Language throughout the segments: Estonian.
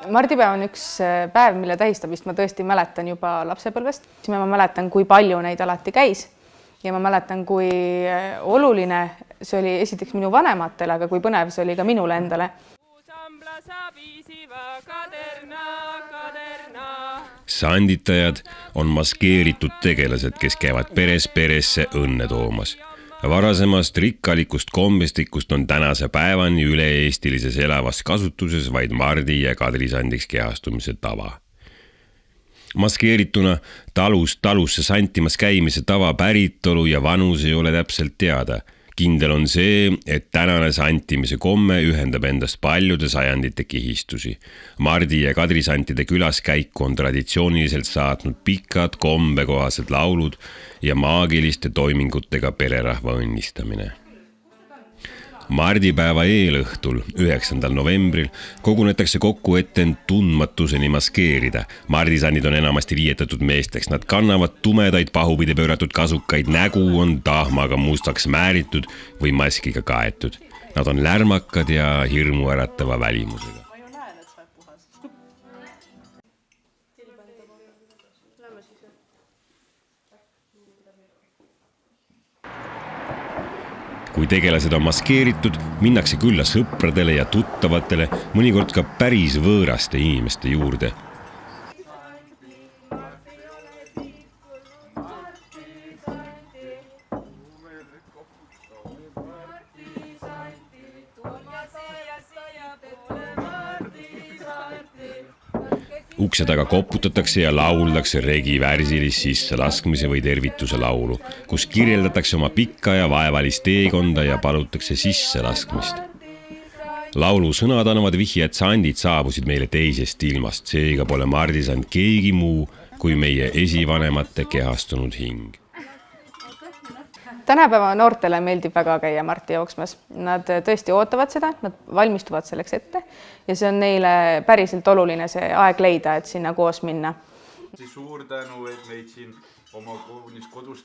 Mardipäev on üks päev, mille tähistamist ma tõesti mäletan juba lapsepõlvest. Ma mäletan, kui palju neid alati käis ja ma mäletan, kui oluline see oli esiteks minu vanematele, aga kui põnev see oli ka minule endale. Sanditajad on maskeeritud tegelased, kes käivad peresse õnne toomas. Varasemast rikkalikust kombestikust on tänase päevani üle-eestilises elavas kasutuses vaid Mardi ja Kadrisandiks kehastumise tava. Maskeerituna talust talusse santimas käimise tava päritolu ja vanus ei ole täpselt teada. Kindel on see, et tänane santimise komme ühendab endast paljude sajandite kihistusi. Mardi ja Kadrisantide külaskäiku on traditsiooniliselt saatnud pikad kombekohased laulud ja maagiliste toimingutega pererahva õnnistamine. Mardipäeva eelõhtul 9. novembril kogunetakse kokku, et end tundmatuseni maskeerida. Mardisannid on enamasti riietatud meesteks. Nad kannavad tumedaid pahupidi pööratud kasukaid, nägu on tahmaga mustaks määritud või maskiga kaetud. Nad on lärmakad ja hirmu äratava välimusega. Kui tegelased on maskeeritud, minnakse külla sõpradele ja tuttavatele, mõnikord ka päris võõraste inimeste juurde. Ukse taga koputatakse ja lauldakse regivärsilist sisselaskmise või tervituse laulu, kus kirjeldatakse oma pikka ja vaevalist teekonda ja palutakse sisselaskmist. Laulu sõnad annavad vihje, et sandid saabusid meile teisest ilmast, seega pole Mardisand keegi muu kui meie esivanemate kehastunud hing. Tänapäeva noortele meeldib väga käia Marti jooksmas. Nad tõesti ootavad seda, nad valmistuvad selleks ette ja see on neile päriselt oluline see aeg leida, et sinna koos minna. Suur tänu, et meid siin oma kodus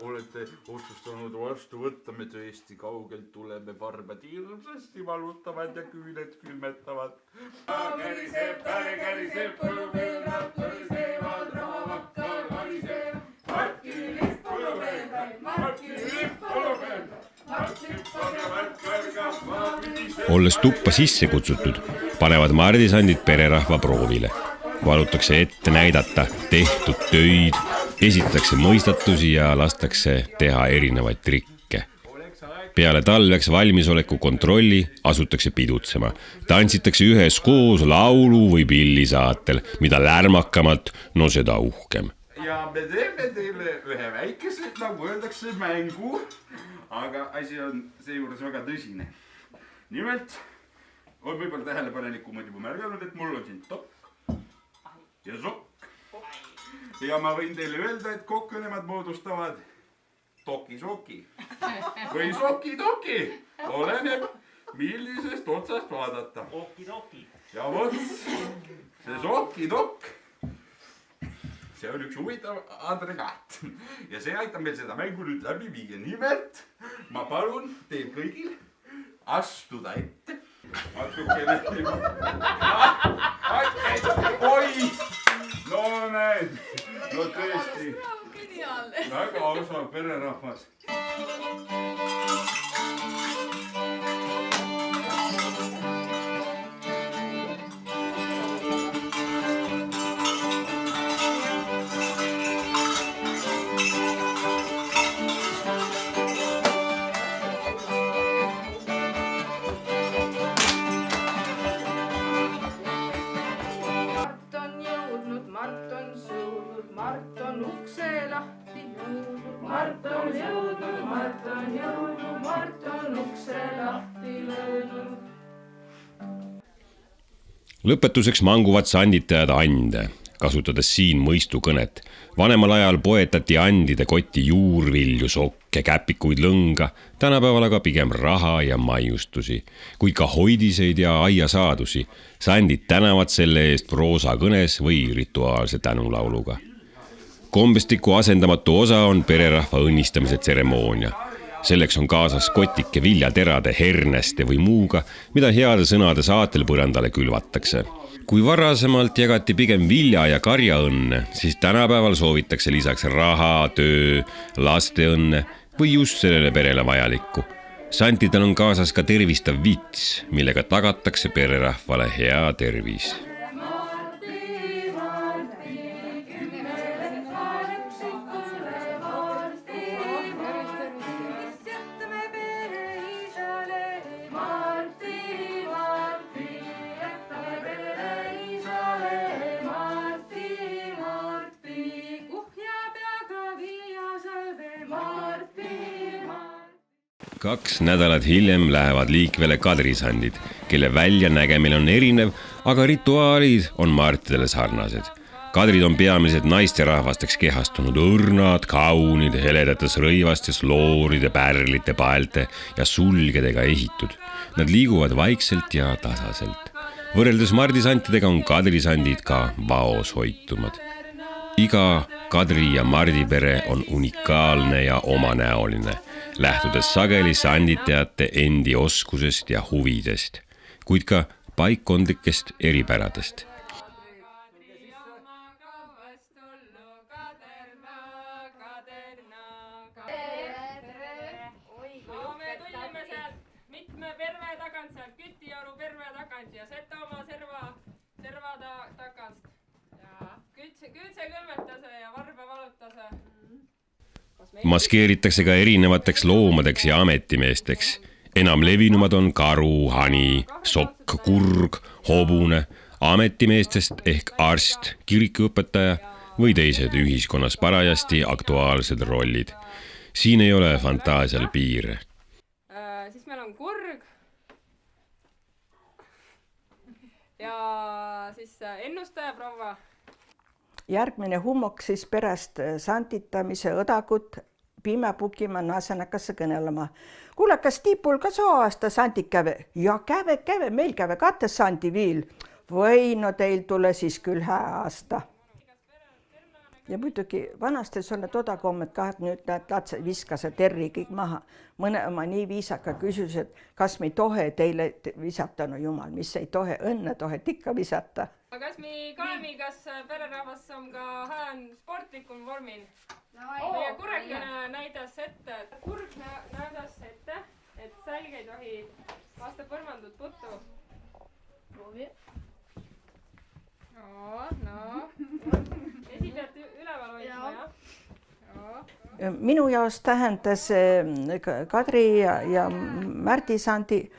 olete otsustanud vastu võtta. Me tõesti kaugelt tuleme, barbad hirmsasti valutavad ja küüned külmetavad. Käriseb, põllupeelad, põlisevad, rahavakkal, variseb. Marki lipp põllupeelad, Marki lipp põllupeelad, Marki lipp põllupeelad, kõrgab maapidised. Olles tuppa sisse kutsutud, panevad mardisandid pererahva proovile. Valutakse ette näidata tehtud töid, esitatakse mõistatusi ja lastakse teha erinevaid trikke. Peale talveks valmisoleku kontrolli asutakse pidutsema. Tantsitakse üheskoos laulu või pillisaatel, mida lärmakamalt, no seda uhkem. Ja me teeme teile ühe väikese, nagu öeldakse, mängu, aga asi on seejuures väga tõsine. Nimelt on võib-olla tähelepanelikumad juba märganud, et mul on siin topp ja sokk. Ja ma võin teile öelda, et kokku nemad moodustavad toki-soki või soki-toki. Oleneb, millisest otsast vaadata. Ja vot, see soki-tok, see on üks huvitav adregaat ja see aitab meil seda mängu nüüd läbi viia. Nimelt, ma palun teil kõigil astuda ette. Oi! No näed, no tõesti. Väga osav pererahvas. Lõpetuseks manguvad sanditajad ande. kasutades siin mõistukõnet. Vanemal ajal poetati andide kotti juurvilju, sokke, käpikuid, lõnga, tänapäeval aga pigem raha ja maiustusi, kuid ka hoidiseid ja aiasaadusi. Sandid tänavad selle eest proosakõnes või rituaalse tänulauluga. Kombestiku asendamatu osa on pererahva õnnistamise tseremoonia. Selleks on kaasas kotike viljaterade, herneste või muuga, mida heade sõnade saatel põrandale külvatakse. Kui varasemalt jagati pigem vilja ja karjaõnne, siis tänapäeval soovitakse lisaks raha, töö, lasteõnne või just sellele perele vajalikku. Santidel on kaasas ka tervistav vits, millega tagatakse pererahvale hea tervis. Kaks nädalat hiljem lähevad liikvele kadrisandid, kelle väljanägemine on erinev, aga rituaalid on Martidele sarnased. Kadrid on peamiselt naisterahvasteks kehastunud õrnad, kaunid, heledates rõivastes, looride, pärlite, paelte ja sulgedega ehitud. Nad liiguvad vaikselt ja tasaselt. Võrreldes mardisantidega on kadrisandid ka vaos hoitumad. Iga Kadri ja Mardi pere on unikaalne ja omanäoline, lähtudes sageli sanditajate endi oskusest ja huvidest, kuid ka paikkondlikest eripäradest. Me tullime sealt mitme perve tagant, sealt Kütijaru perve tagant ja Setomaa serva tagant. Küütse kõlmetase ja varbe valutase. Maskeeritakse ka erinevateks loomadeks ja ametimeesteks. Enam levinumad on karu, hani, sokk, kurg, hobune, ametimeestest ehk arst, kirikuõpetaja või teised ühiskonnas parajasti aktuaalsed rollid. Siin ei ole fantaasial piire. Siis meil on kurg ja siis ennustaja proua. Järgmine hummok siis pärast santitamise õdagut pimepukima nasenakasse kõnelema. Kuule, kas tipul ka soo aasta sandid käve? Ja käve, meil käve 2 sandi viil. Või no teil tule siis küll hää aasta. Ja muidugi vanastes on need odakommed ka, et nüüd need latse viskase terri kõik maha. Mõne oma nii viisaka küsis, et kas me ei tohe teile visata, no jumal, mis ei tohe, õnne tohet ikka visata. Kas me kaemi, kas pererahvas on ka hään sportlikun vormin? Meie kurekene näidas ette, kurg näidas ette, et sälge ei tohi vasta põrmandud puttu. Proovi. No. Esi pead üleval hoidma, jah? Minu jaoks tähendas Kadri ja Märdi sandi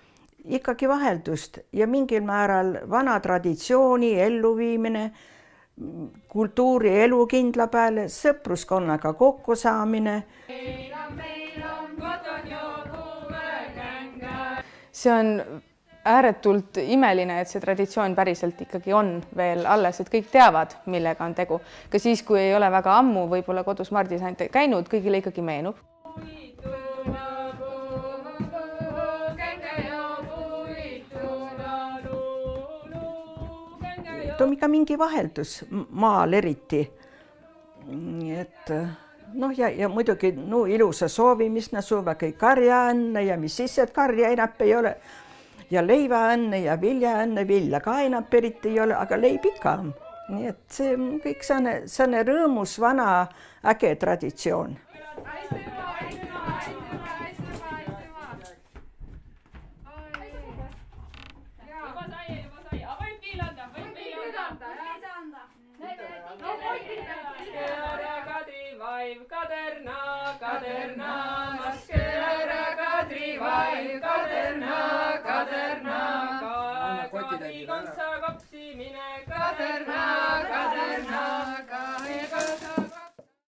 ikkagi vaheldust ja mingil määral vana traditsiooni elluviimine, kultuuri elukindla peale, sõpruskonnaga kokkusaamine. See on ääretult imeline, et see traditsioon päriselt ikkagi on veel alles, et kõik teavad, millega on tegu. Ka siis, kui ei ole väga ammu võib-olla kodus mardisante käinud, kõigile ikkagi meenub. On ikka mingi vaheldus maal eriti. Et ja muidugi ilusa soovimist suuva kõik karjaõnne ja mis siis, et karja enap ei ole. Ja leivaõnne ja viljaõnne, vilja ka enam eriti ei ole, aga leib ikka. Nii et see kõik saane rõõmus vana äge traditsioon. Kaderna, maske ära Kadri vaim, kaderna.